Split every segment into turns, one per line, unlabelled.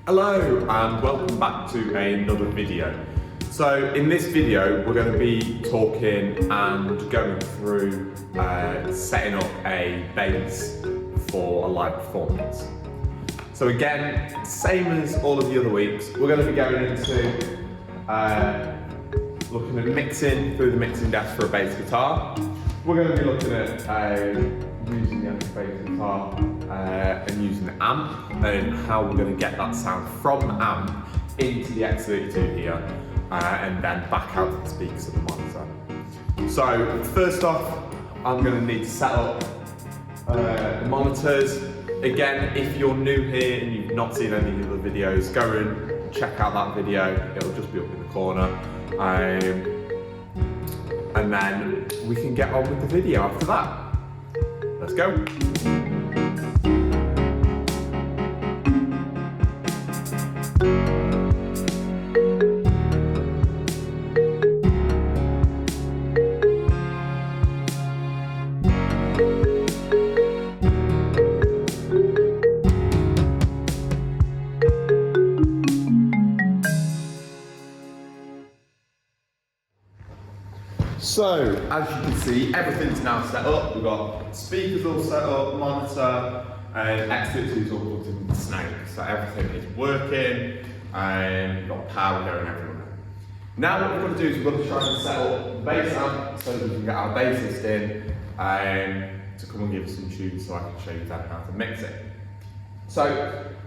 Hello and welcome back to another video. So in this video we're going to be talking and going through setting up a bass for a live performance. So again, same as all of the other weeks, we're going to be going into looking at mixing through the mixing desk for a bass guitar. We're going to be looking at using the actual bass guitar and using the amp and how we're going to get that sound from the amp into the X32 here and then back out to the speakers of the monitor. So first off, I'm going to need to set up the monitors. Again, if you're new here and you've not seen any of the other videos, go and check out that video. It'll just be up in the corner. And then we can get on with the video after that. Let's go. So, as you can see, everything's now set up. We've got speakers all set up, monitor, and X32's all plugged in with the snake. So everything is working, and we've got power going everywhere. Now what we've got to do is we've got to try and set up the bass amp so that we can get our bassist in to come and give us some tunes so I can show you then how to mix it. So,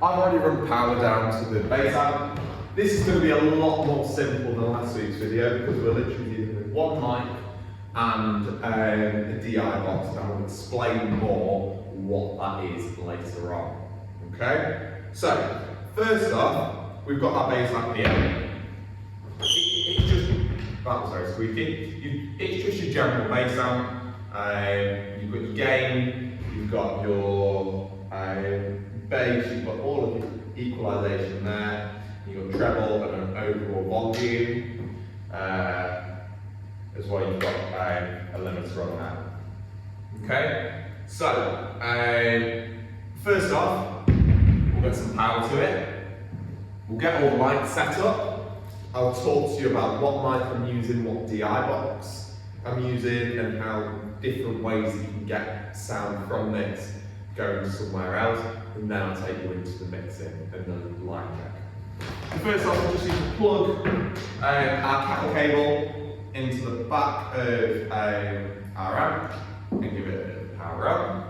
I've already run power down to the bass amp. This is going to be a lot more simple than last week's video because we're literally dealing with one mic and a DI box, and I'll explain more what that is later on. Okay? So, first off, we've got our bass amp here. It's just, that was very squeaky. It's just your general bass amp. You've got your gain, you've got your bass, you've got all of your equalisation there. You've got treble and an overall volume, as well you've got a limiter on that. Okay, so first off, we'll get some power to it. We'll get all the mics set up. I'll talk to you about what mic I'm using, what DI box I'm using, and how different ways that you can get sound from this going somewhere else, and then I'll take you into the mixing and the line check. First off, we'll just need to plug our cattle cable into the back of our amp and give it a bit of power up.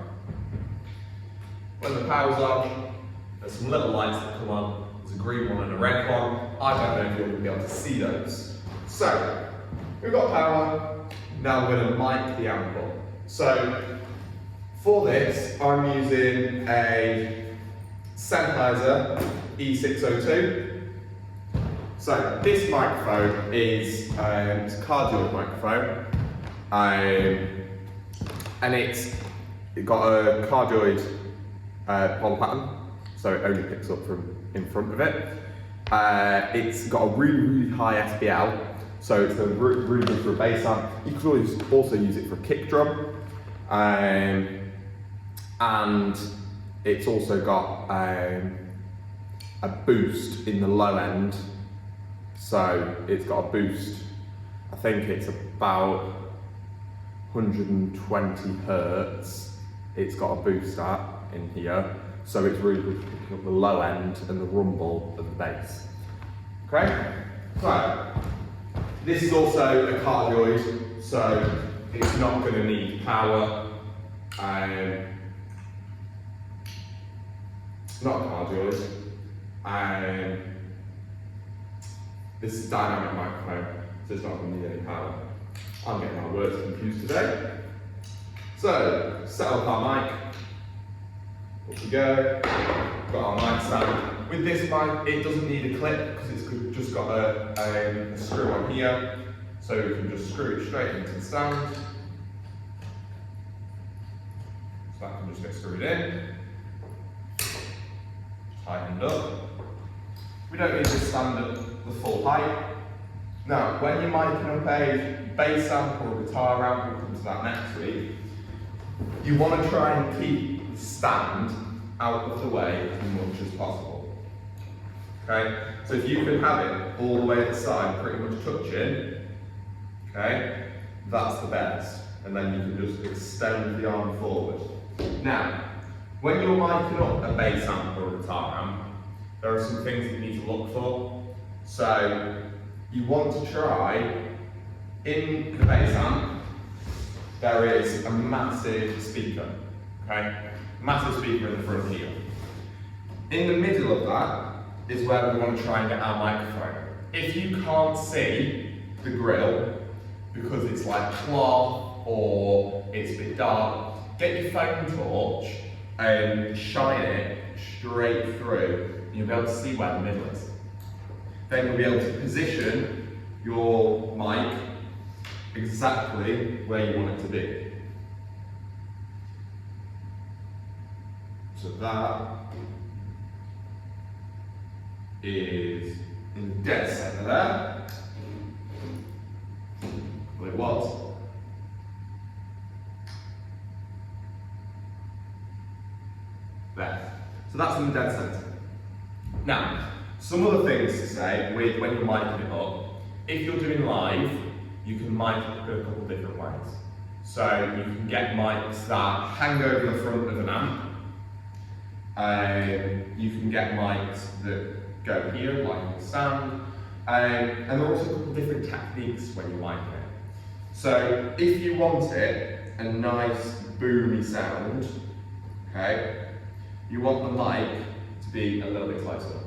When the power's on, there's some little lights that come on. There's a green one and a red one. I don't know if you're going to be able to see those. So, we've got power. Now we're going to mic the amp up. So, for this, I'm using a Sennhiser E602. So this microphone is it's a cardioid microphone, and it's got a cardioid pole pattern, so it only picks up from in front of it. It's got a really high SPL, so it's really good for a bass amp. You could always also use it for a kick drum, and it's also got a boost in the low end. So it's got a boost, I think it's about 120 hertz. It's got a boost at in here, so it's really good for picking up the low end and the rumble of the bass. Okay? So, this is also a cardioid, so it's not going to need power. Not a cardioid. This is dynamic microphone, so it's not going to need any power. I'm getting my words confused today. So, set up our mic. Off we go. Got our mic stand. With this mic, it doesn't need a clip because it's just got a screw on here. So we can just screw it straight into the stand. So that can just get screwed in. Tightened up. We don't need to stand at the full height. Now, when you're micing up a bass amp or a guitar amp, we'll come to that next week, you want to try and keep the stand out of the way as much as possible. Okay, so if you can have it all the way at the side, pretty much touching, okay, that's the best. And then you can just extend the arm forward. Now, when you're miking up a bass amp or a guitar amp, there are some things that you need to look for. So, you want to try, in the bass amp, there is a massive speaker, okay? Massive speaker in the front here. In the middle of that is where we want to try and get our microphone. If you can't see the grill, because it's like cloth or it's a bit dark, get your phone torch and shine it straight through, and you'll be able to see where the middle is. Then you'll be able to position your mic exactly where you want it to be. So that is in the dead center there. Well, it was. There. So that's in the dead center. Now, some other things to say with when you're miking it up. If you're doing live, you can mic it a couple of different ways. So you can get mics that hang over the front of an amp. You can get mics that go here, like on the stand. And there are also a couple of different techniques when you're miking it. So if you want it a nice boomy sound, okay, you want the mic to be a little bit closer.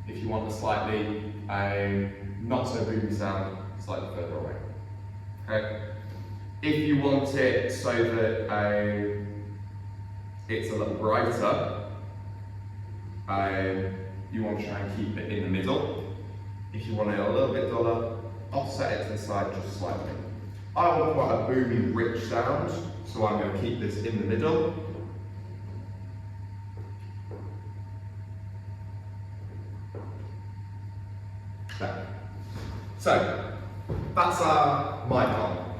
If you want a slightly not so boomy sound, slightly further away. Okay. If you want it so that it's a little brighter, you want to try and keep it in the middle. If you want it a little bit duller, offset it to the side just slightly. I want quite a boomy, rich sound, so I'm going to keep this in the middle. There. So, that's our mic on.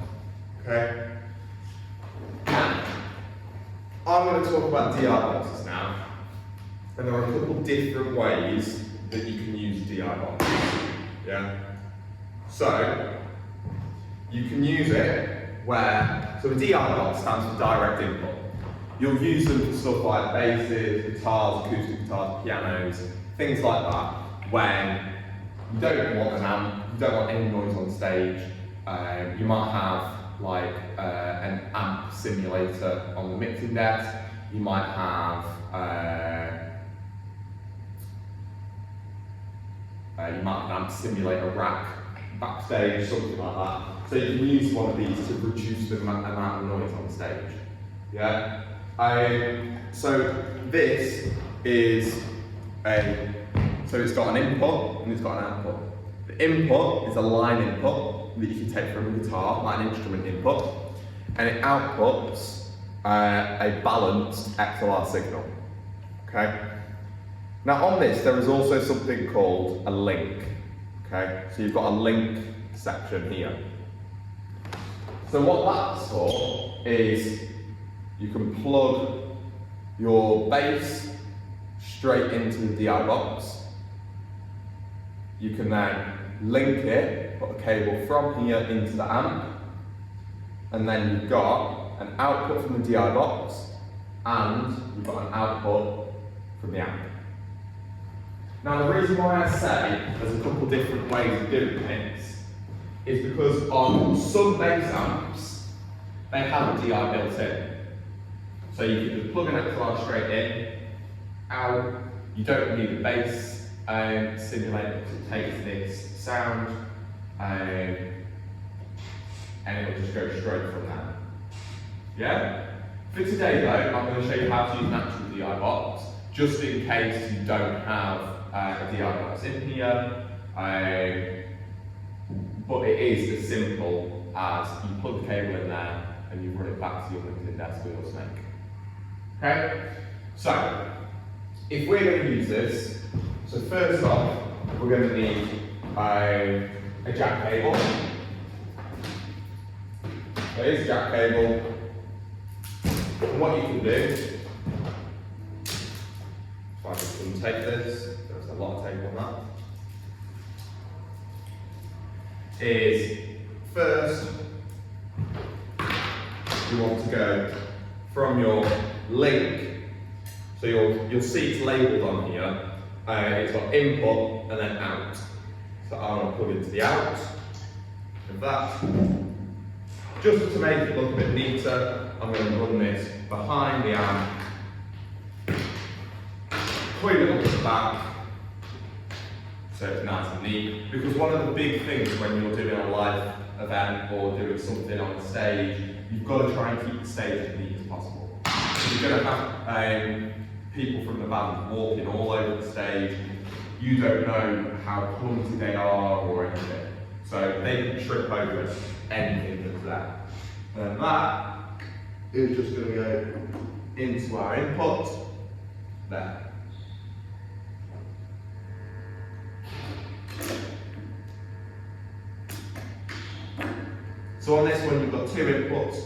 Okay? Now, I'm going to talk about DI boxes now. And there are a couple different ways that you can use DI boxes. Yeah? So, you can use it where, so a DI box stands for direct input. You'll use them for stuff like basses, guitars, acoustic guitars, pianos, things like that, when you don't want an amp, you don't want any noise on stage. You might have like an amp simulator on the mixing desk. You might have an amp simulator rack backstage, something like that. So you can use one of these to reduce the amount of noise on stage. Yeah. So this is so it's got an input and it's got an output. The input is a line input that you can take from a guitar, like an instrument input, and it outputs a balanced XLR signal. Okay. Now on this, there is also something called a link. Okay. So you've got a link section here. So what that's for is you can plug your bass straight into the DI box. You can then link it, put a cable from here into the amp, and then you've got an output from the DI box, and you've got an output from the amp. Now the reason why I say there's a couple different ways of doing this is because on some bass amps, they have a DI built in. So you can just plug an XLR straight in, out. You don't need a bass simulator because it takes this sound and it will just go straight from that. Yeah? For today though, I'm going to show you how to use an actual DI box, just in case you don't have a DI box in here. But it is as simple as you plug the cable in there and you run it back to your mixing desk with your snake. Okay? So, if we're going to use this, so first off, we're going to need a jack cable. There's a jack cable. And what you can do, if I just untake this, there's the a lot of tape on that, is first you want to go from your link, so you'll see it's labelled on here, it's got input and then out. So I want to plug into the out of that. Just to make it look a bit neater, I'm going to run this behind the amp, plug it up at the back, so it's nice and neat. Because one of the big things when you're doing a live event or doing something on the stage, you've got to try and keep the stage as neat as possible. You're going to have people from the band walking all over the stage. You don't know how clumsy they are or anything. So they can trip over anything that's there. And that is just going to go into our input there. So on this one you've got two inputs.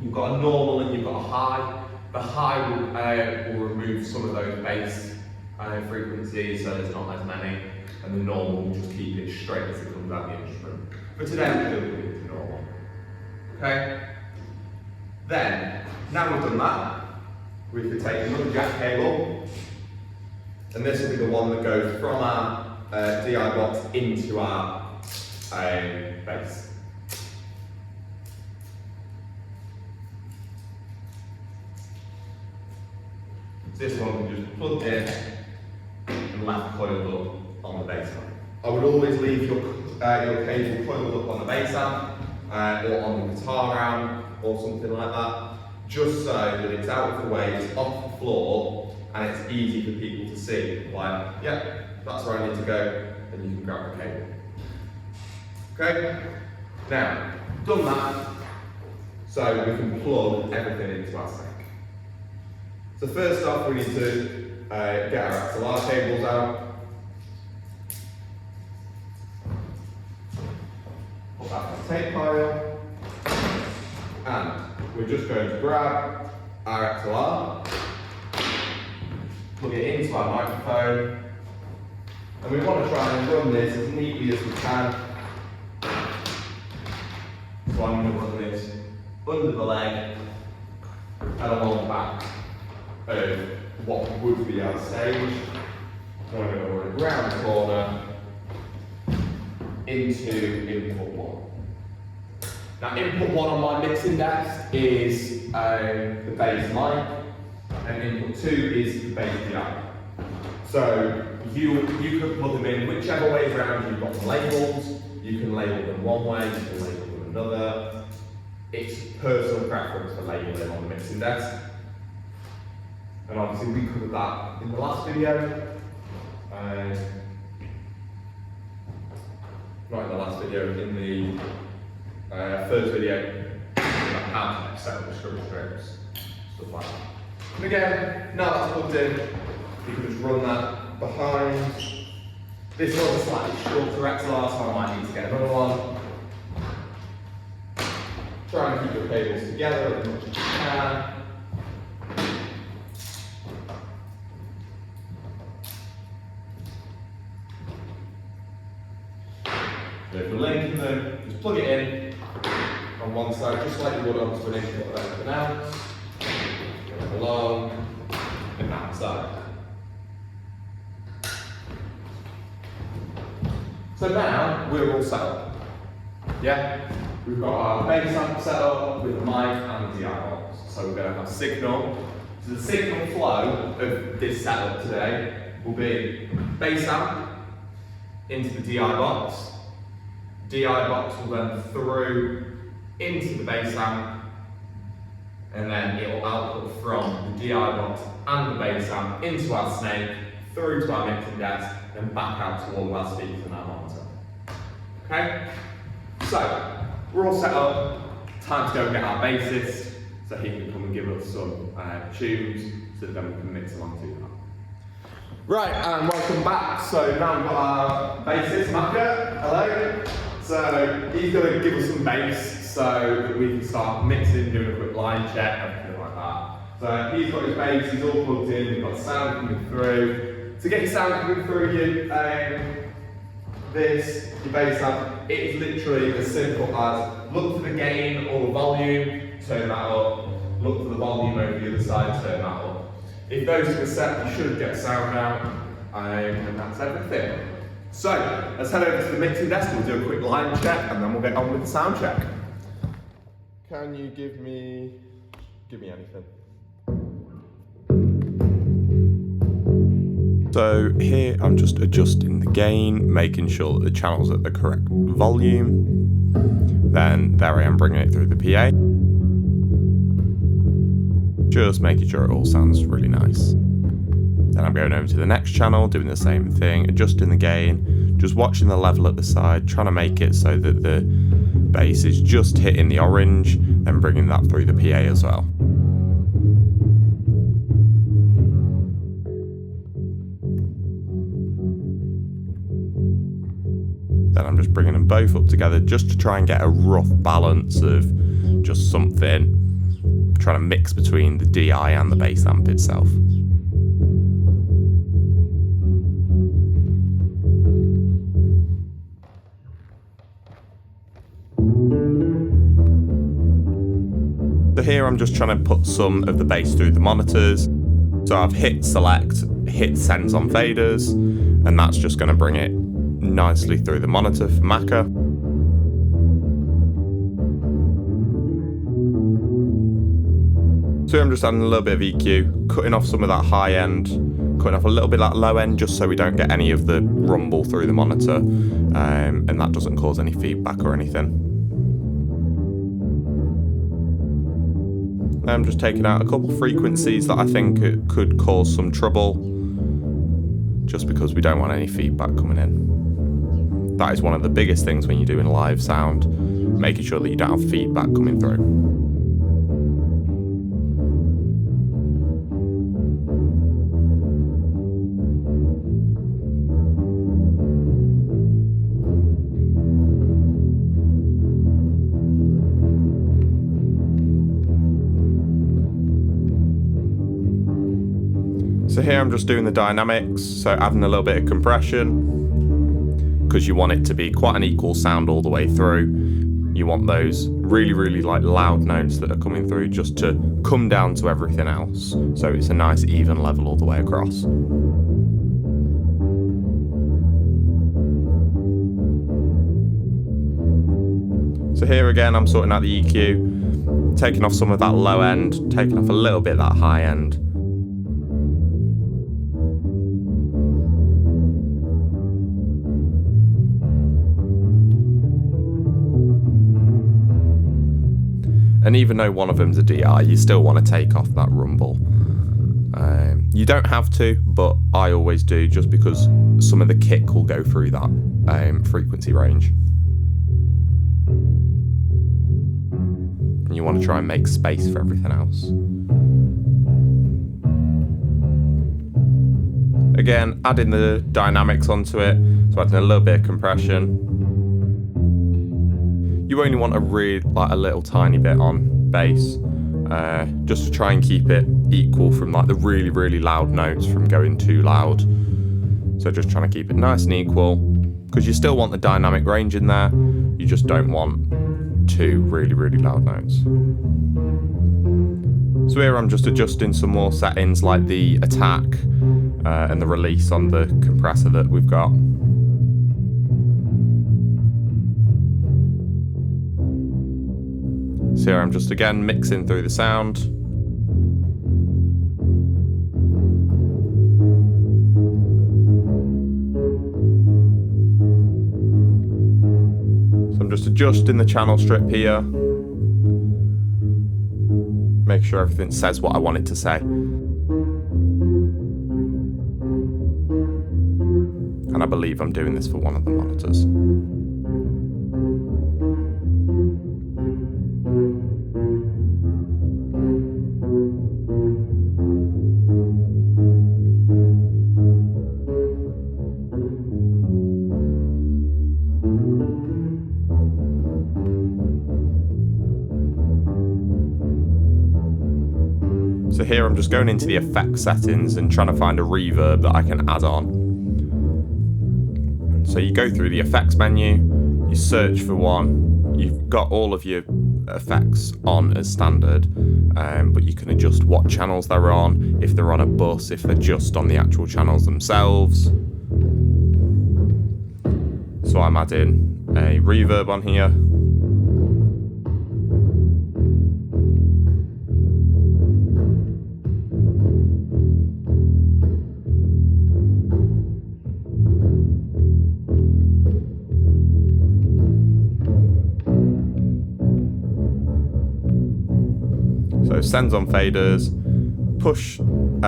You've got a normal and you've got a high. The high will remove some of those bass frequencies, so there's not as many, and the normal will just keep it straight as it comes out the instrument. But today we're going to do it to normal. Okay? Then, now we've done that, we can take another jack cable, and this will be the one that goes from our DI box into our bass. This one can just plug in and left coiled up on the bass amp. I would always leave your cable coiled up on the bass amp or on the guitar amp or something like that, just so that it's out of the way, it's off the floor, and it's easy for people to see. Like, yeah, that's where I need to go, and you can grab the cable. Okay? Now, done that, so we can plug everything into our sync. So first off, we need to get our XLR cables out. Put that on the tape pile. And we're just going to grab our XLR, plug it into our microphone, and we want to try and run this as neatly as we can. So I'm going to run this under the leg and along the back of what would be our stage. And I'm going to run around the corner into input 1. Now input 1 on my mixing desk is the bass mic, and input 2 is the bass DI. So you can plug them in whichever way around you've got them labelled. You can label them one way, you can label them another. It's personal preference for labelling on the mixing desk. And obviously we covered that in the last video. Not in the last video, in the first video, about how to set up the screw strips, stuff like that. And again, now that's plugged in, you can just run that behind. This one's a slightly shorter XLR, so I might need to get another one. Try and keep your cables together as much as you can. So if we're linking them, just plug it in on one side, just like you would onto an input of anything else. Go along, and that side. So now we're all set up. Yeah? We've got our bass amp set up with the mic and the DI box. So we're going to have signal. So the signal flow of this setup today will be bass amp into the DI box. DI box will then through into the bass amp, and then it will output from the DI box and the bass amp into our snake, through to our mixing desk, and back out to all of our speakers and our monitor. Okay? So, we're all set up. Time to go and get our bassist, so he can come and give us some tunes, so that then we can mix along to that. Right, and welcome back. So now we've got our bassist, Maka. Hello. So he's going to give us some bass so that we can start mixing, doing a quick line check, everything like that. So he's got his bass, he's all plugged in, we've got sound coming through. to get your sound coming through your bass amp, it is literally as simple as look for the gain or the volume, turn that up, look for the volume over the other side, turn that up. If those two are set, you should get sound out, and that's everything. So, let's head over to the mixing desk, we'll do a quick line check, and then we'll get on with the sound check. Can you give me anything? So here I'm just adjusting the gain, making sure that the channel's at the correct volume. Then there I am bringing it through the PA. Just making sure it all sounds really nice. Then I'm going over to the next channel, doing the same thing, adjusting the gain, just watching the level at the side, trying to make it so that the bass is just hitting the orange, then bringing that through the PA as well. Then I'm just bringing them both up together just to try and get a rough balance of just something, trying to mix between the DI and the bass amp itself. So here I'm just trying to put some of the bass through the monitors. So I've hit select, hit sends on faders, and that's just going to bring it nicely through the monitor for Macca. So I'm just adding a little bit of EQ, cutting off some of that high end, cutting off a little bit of that low end just so we don't get any of the rumble through the monitor, and that doesn't cause any feedback or anything. I'm just taking out a couple frequencies that I think it could cause some trouble, just because we don't want any feedback coming in. That is one of the biggest things when you're doing live sound, making sure that you don't have feedback coming through. So here I'm just doing the dynamics, so adding a little bit of compression, because you want it to be quite an equal sound all the way through. You want those really like loud notes that are coming through just to come down to everything else, so it's a nice even level all the way across. So here again I'm sorting out the EQ, taking off some of that low end, taking off a little bit of that high end. And even though one of them's a DI, you still want to take off that rumble. You don't have to, but I always do, just because some of the kick will go through that frequency range. And you want to try and make space for everything else. Again, adding the dynamics onto it, so adding a little bit of compression. You only want a little tiny bit on bass, just to try and keep it equal from like the really loud notes from going too loud. So just trying to keep it nice and equal, because you still want the dynamic range in there, you just don't want two really loud notes. So here I'm just adjusting some more settings like the attack and the release on the compressor that we've got. So here I'm just again mixing through the sound. So I'm just adjusting the channel strip here. Make sure everything says what I want it to say. And I believe I'm doing this for one of the monitors. So
here I'm just going into the effect settings and trying to find a reverb that I can add on. So you go through the effects menu, you search for one, you've got all of your effects on as standard, but you can adjust what channels they're on, if they're on a bus, if they're just on the actual channels themselves. So I'm adding a reverb on here. So sends on faders, push what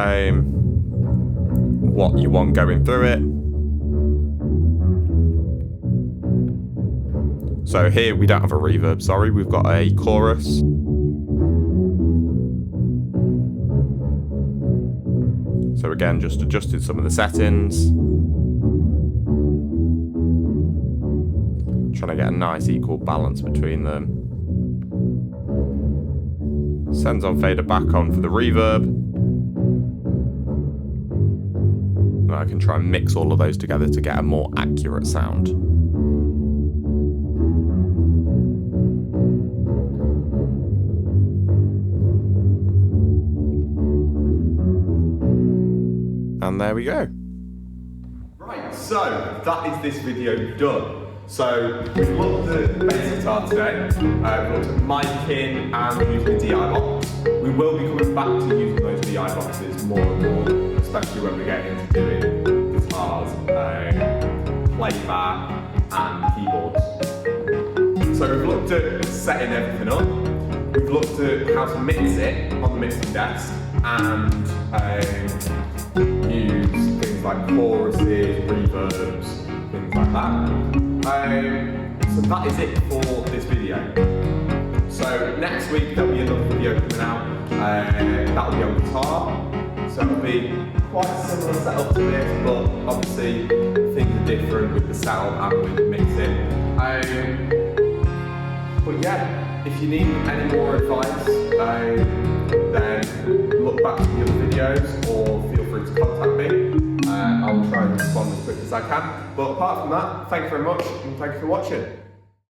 you want going through it. So here we don't have a reverb, sorry, we've got a chorus. So again, just adjusted some of the settings. Trying to get a nice equal balance between them. Sends on fader back on for the reverb. And I can try and mix all of those together to get a more accurate sound. And there we go.
Right, so that is this video done. So we've looked at bass guitar today, we've looked at miking and using the DI box. We will be coming back to using those DI boxes more and more, especially when we get into doing guitars, playback and keyboards. So we've looked at setting everything up, we've looked at how to mix it on the mixing desk and use things like choruses, reverbs, things like that. So that is it for this video. So next week there'll be another video coming out. That will be on guitar. So it'll be quite a similar setup to this, but obviously things are different with the setup and with the mixing. But yeah, if you need any more advice, then look back to the other videos or feel free to contact me. I'll try and respond as quick as I can. But apart from that, thank you very much and thank you for watching.